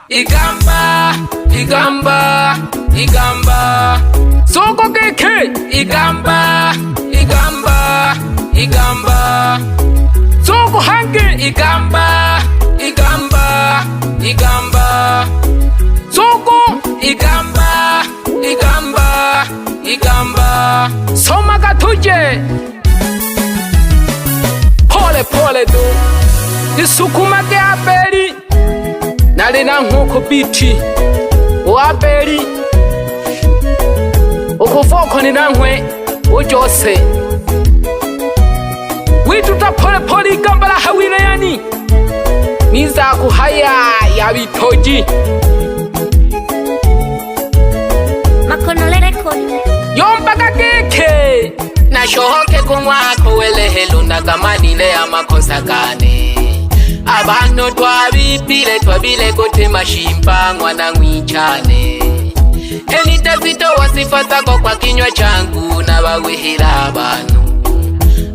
Igamba, igamba, igamba. Soko keke. Igamba, igamba, igamba. Soko hange. Igamba, igamba, igamba. Soko igamba, igamba, igamba. Soma gatuje. Pole pole do. Isukuma ke Abeli. Nalina nkuko biti. O Abeli. Ukufoko ni nankwe ujose. Wituta pole pole igamba la hawile yani. Niza kuhaya ya bitoji. Makonole record. Yomba keke. Na shohoke kumwako wele helunda kamanile ya makosa gane. Abano twabile kote mashimpa mwana mwichane. Enitazito wasifata kwa kinywa changu na wawehela abanu.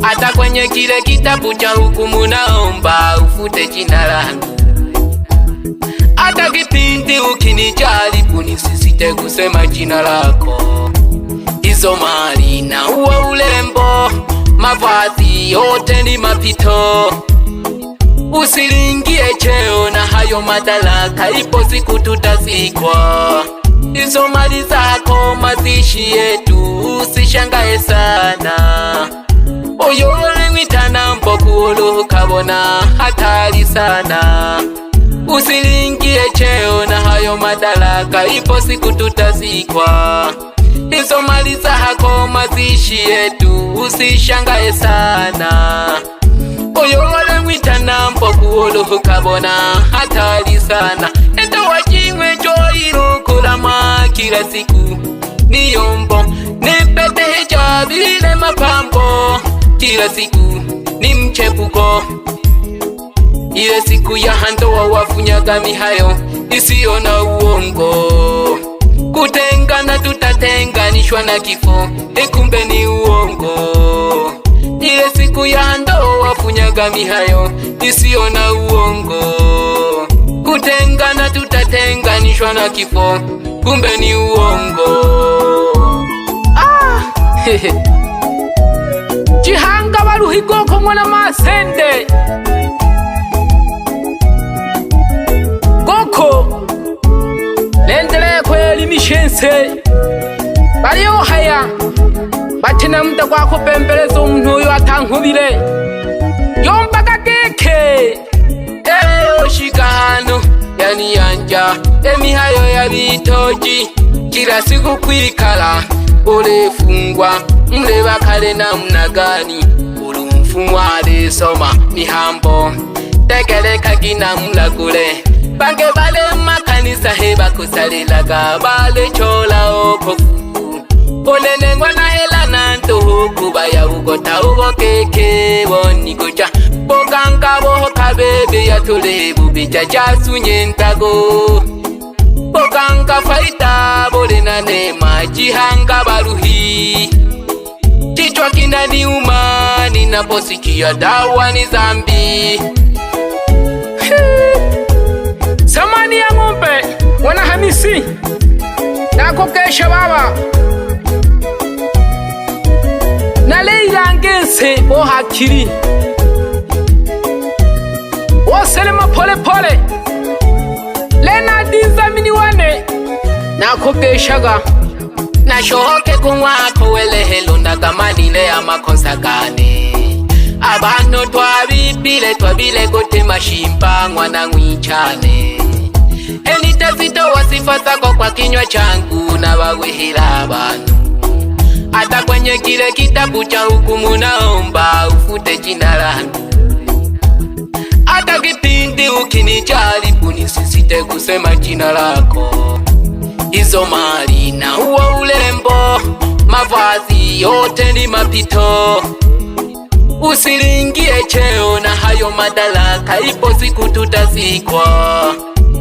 Hata kwenye kile kitabu cha hukumu naomba ufute jina langu. Hata kipindi ukinijaribu nisisite kusema jina lako. Hizo mali na uwa ulembo, mavazi yote ni mapito. Usilingie cheo na hayo madaraka, ipo siku tutazikwa. Hizo mali zako mazishi yetu, usishangae sana. Oyole mwitana mboku ulu kabona hatari sana. Usilingie cheo na hayo madaraka, ipo siku tutazikwa. Hizo mali zako mazishi yetu, usishangae sana. Oyole mwitana mboku ulu kabona hatari sana. Endo wachimwe choiru kulama kila siku. Niyombo nipete heja vile mapambo. Kila siku ni mchepuko. Ile siku ya handoa wafunyaga mihayo isiyo na uongo. Kutengana tutatenganishwa na kifo, kumbe ni uongo. Ile siku ya handoa wafunyaga mihayo isiyo na uongo. Kutengana tutatenganishwa na kifo, kumbe ni uongo. Jihanga baruhigoko mwana masende. Goko lendele kwelimishense. Baliyo haya batina muda kwa kupembeleza umuntu uyu atankubile. Yomba keke. Oshika hano yani yanja emihayo ya bitoji. Kila siku kwikala ulefungwa. Mleba kale na mnagani ulumfungwa alisoma mihambo. Tegeleka gina mlagule. Bange bale makanisa heba kusalilaga bale chola okofu. Onenengwa na hela na ntuhuku baya ugota ugo keke boni kucha. Boganga boho kabebe ya tulebu bicha jasunye ntago. Boganga faita bole na nema jihanga baruhi. Kichwa kinaniuma ninaposikia dawa ni zambi. Samani ya ng'ombe wana Hamisi nako kesha baba na Leila ngese o hakiri o selema pole pole lena dizamini wane nako keshaga. Na shohoke kumwako wele helunda kamanile ya makosa gane. Abano twabile kote mashimpa mwana mwichane. Enitazito wasifata kwa kinywa changu na wawehela abanu. Hata kwenye kile kitabu cha hukumu naomba ufute jina langu. Hata kipindi ukinijaribu nisisite kusema jina lako. Hizo mali na uwa ulembo, mavazi yote ni mapito. Usilingie cheo na hayo madaraka, ipo siku tutazikwa.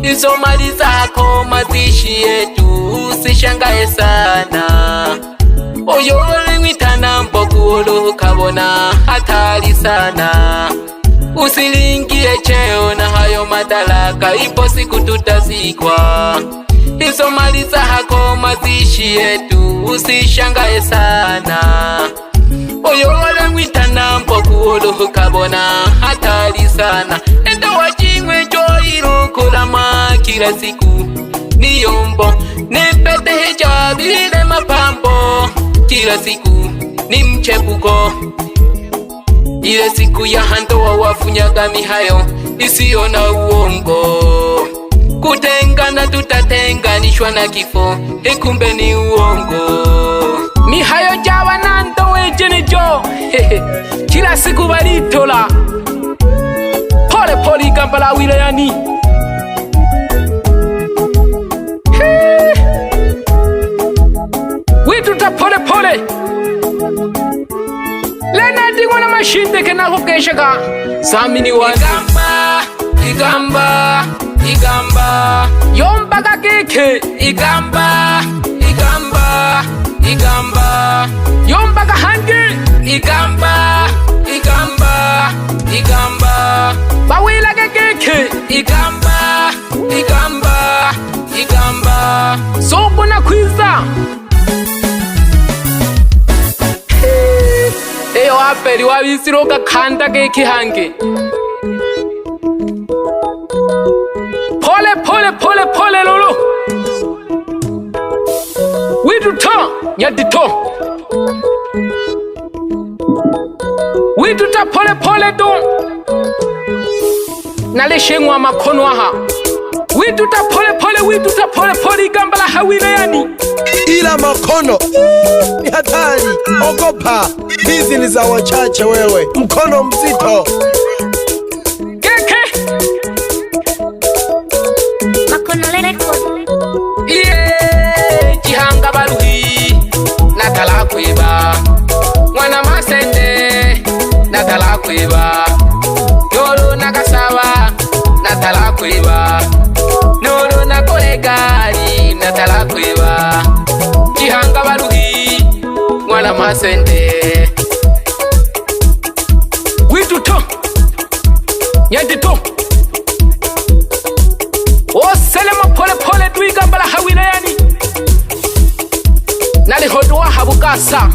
Hizo mali zako mazishi yetu, usishangae sana. Oyole mwitana mboku ulu kabona hatari sana. Usilingie cheo na hayo madaraka. mpaka ipo siku tutazikwa. Hizo mali za hako mazishi yetu usishangae sana. Oyo wale mwitana mpo kuolo kabona hatari sana. Enda wajingwe joiru kulama kila siku niyombo. Nipete hijabile mapambo kila siku ni mchepuko. Ile siku ya handoa wafunyaga mihayo isiyo na uongo. Kutengana tutatenganishwa na kifo, kumbe ni uongo. Mihayo jawa na ndowe jenejo kila siku balitola. Pole pole igamba la wilayani. Wituta pole pole lena dingwana mashinde kenako keshaka samini wani. Igamba igamba yombaga geke. Igamba igamba igamba yombaga hange. Igamba igamba igamba bawila geke. Igamba igamba igamba sobona kwiza. Eyo apeli wabisiro gakanda geke hange. Pole pole pole pole lolo. Wituta nyadito. Wituta pole pole don. Naleshengwa makono aha. Wituta pole pole, wituta pole pole igamba la hawilayani. Ila makono ni hatari, ogopa. Hizi ni za wachache wewe, mkono mzito. Keke Makono Record. Jihanga baluhi natala kweba. Mwana masende natala kweba. Noro nakasawa natala kweba. Noro nakolegari natala kweba. Jihanga baluhi mwana masende. Wituto nyandito. Selema pole pole tuigamba la hawilayani. Nalihodwa habukasa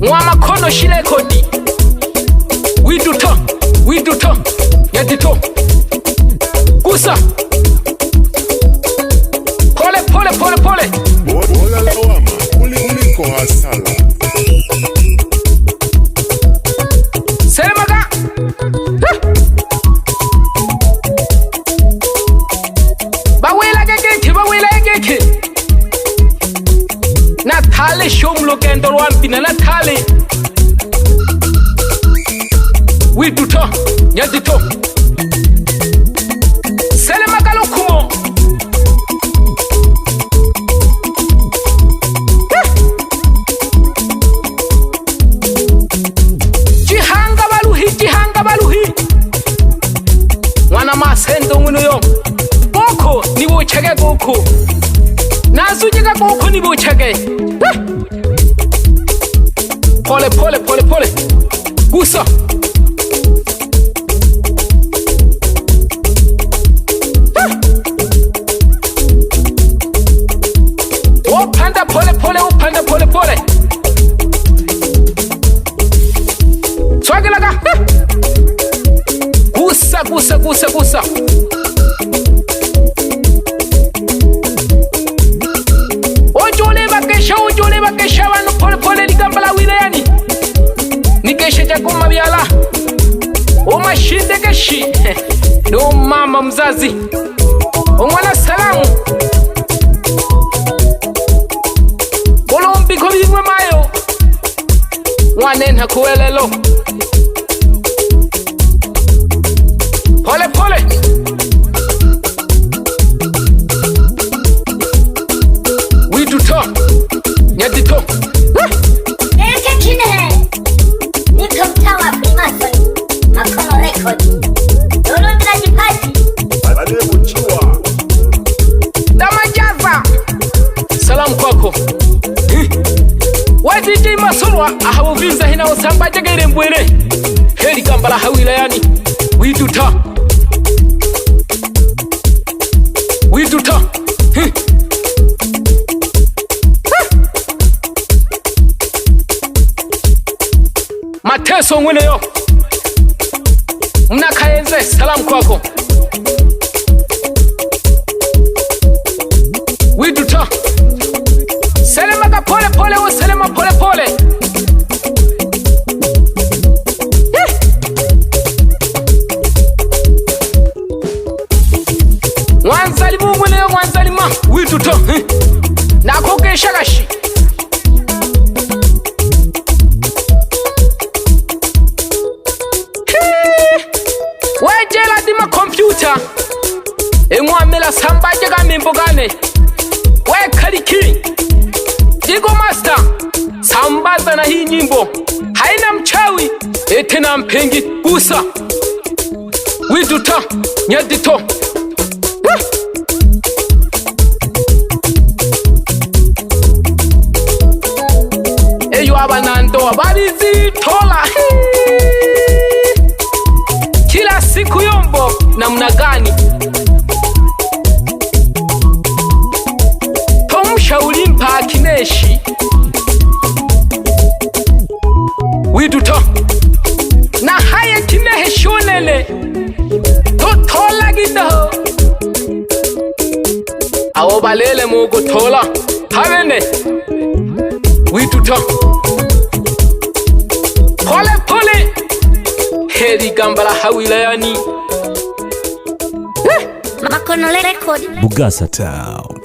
mwa makono shile kodi. Wituto wituto nyandito kusa pole pole pole pole. Wala lawama kuliko hasala. Selemaga bawela geke bawela geke. Natale shomlo kendo lwampina natale. Wituto nyandito. Selemaga lokumo. Jihanga baluhi jihanga baluhi. Mwana masendo nguno yo. Boko ni bochege boko. Nazujika boko ni bochege. Pole pole pole pole. Gusa. Upanda pole pole, upanda pole pole. Swagelaga. Gusa gusa gusa gusa. Ojole bakesha wanu pole pole ligamba la wilayani. Nikeshe jakuma byala. Omashinde keshi. No mama mzazi. Omwana salamu. Olombi kobimwe mayo. Mwanenha kuwelelo. Pole pole. Wituto nyadito. Eke kine. Niko mtawa Freemason. Makono Record. Lolo bila jipaji. Bale kuchiwa. Damajaza. Salamu kwako. DJ Masolwa ahabuvinza hina osamba jagere mbwere. Heli gambala hawilayani. Wituta mweneyo mnakaenze salamu kwako widuta selema ka pole pole wo selema pole pole mwanzali mu mweneyo mwanzali ma widuta nakogesha gashi wejela dima kompyuta emwamela sambaje kamimbo gane wekaliki digo master sambaza na hii nyimbo haina mchawi tena mpengi gusa widuta nyadito eyo abanandoa barizitola kila siku yombo namna gani tomshauri mpa kineshi widuta na haya kinehe shonele totola gidaho awo balele mugo tola habene widuta pole pole heri gambala hawilayani Makono Record. Bugasa Town.